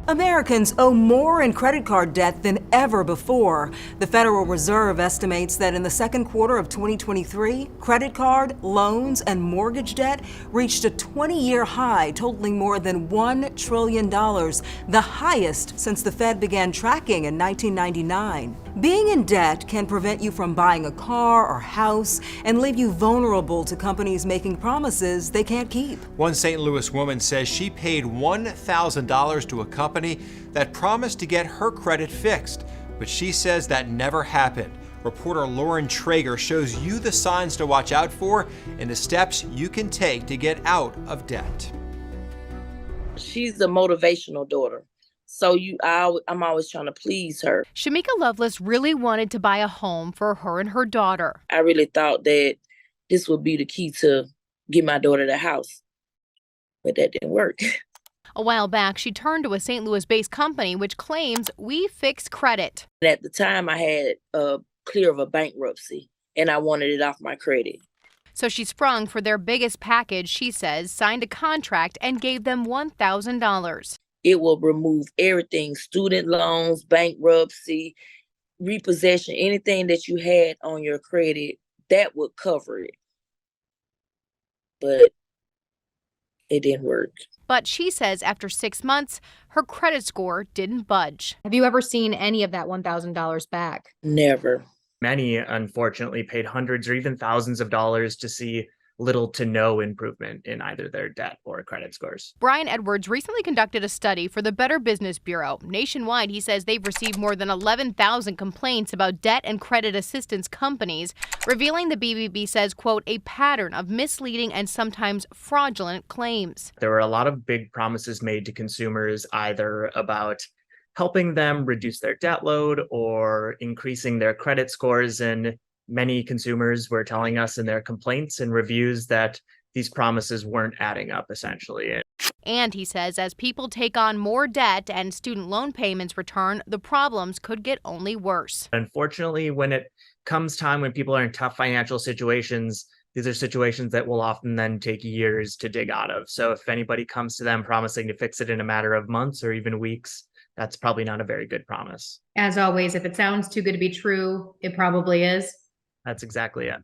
Americans owe more in credit card debt than ever before. The Federal Reserve estimates that in the second quarter of 2023, credit card, loans, and mortgage debt reached a 20-year high, totaling more than $1 trillion, the highest since the Fed began tracking in 1999. Being in debt can prevent you from buying a car or house and leave you vulnerable to companies making promises they can't keep. One St. Louis woman says she paid $1,000 to a company that promised to get her credit fixed, but she says that never happened. Reporter Lauren Trager shows you the signs to watch out for and the steps you can take to get out of debt. She's a motivational daughter. So I'm always trying to please her. Shamika Loveless really wanted to buy a home for her and her daughter. I really thought that this would be the key to get my daughter the house, but that didn't work. A while back, she turned to a St. Louis-based company which claims we fix credit. And at the time, I had a clear of a bankruptcy, and I wanted it off my credit. So she sprung for their biggest package, she says, signed a contract and gave them $1,000. It will remove everything, student loans, bankruptcy, repossession, anything that you had on your credit, that would cover it. But it didn't work. But she says after 6 months, her credit score didn't budge. Have you ever seen any of that $1,000 back? Never. Many, unfortunately, paid hundreds or even thousands of dollars to see little to no improvement in either their debt or credit scores. Brian Edwards recently conducted a study for the Better Business Bureau. Nationwide, he says they've received more than 11,000 complaints about debt and credit assistance companies, revealing the BBB says, quote, a pattern of misleading and sometimes fraudulent claims. There were a lot of big promises made to consumers, either about helping them reduce their debt load or increasing their credit scores, and many consumers were telling us in their complaints and reviews that these promises weren't adding up, essentially. And he says as people take on more debt and student loan payments return, the problems could get only worse. Unfortunately, when it comes time when people are in tough financial situations, these are situations that will often then take years to dig out of. So if anybody comes to them promising to fix it in a matter of months or even weeks, that's probably not a very good promise. As always, if it sounds too good to be true, it probably is. That's exactly it.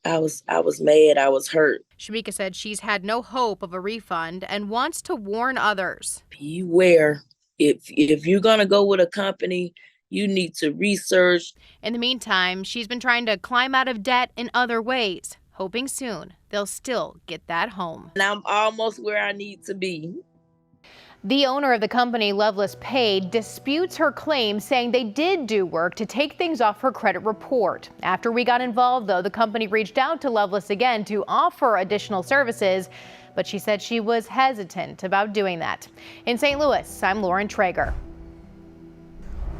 I was mad. I was hurt. Shamika said she's had no hope of a refund and wants to warn others. Beware. If you're going to go with a company, you need to research. In the meantime, she's been trying to climb out of debt in other ways, hoping soon they'll still get that home. And I'm almost where I need to be. The owner of the company Loveless paid disputes her claim, saying they did do work to take things off her credit report. After we got involved, though, the company reached out to Loveless again to offer additional services, but she said she was hesitant about doing that. In St. Louis, I'm Lauren Trager.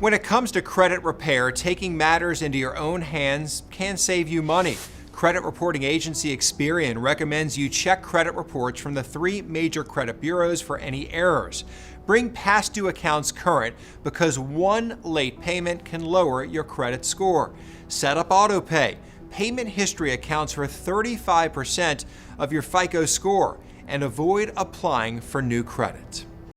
When it comes to credit repair, taking matters into your own hands can save you money. Credit reporting agency Experian recommends you check credit reports from the 3 major credit bureaus for any errors. Bring past due accounts current because one late payment can lower your credit score. Set up auto pay. Payment history accounts for 35% of your FICO score, and avoid applying for new credit.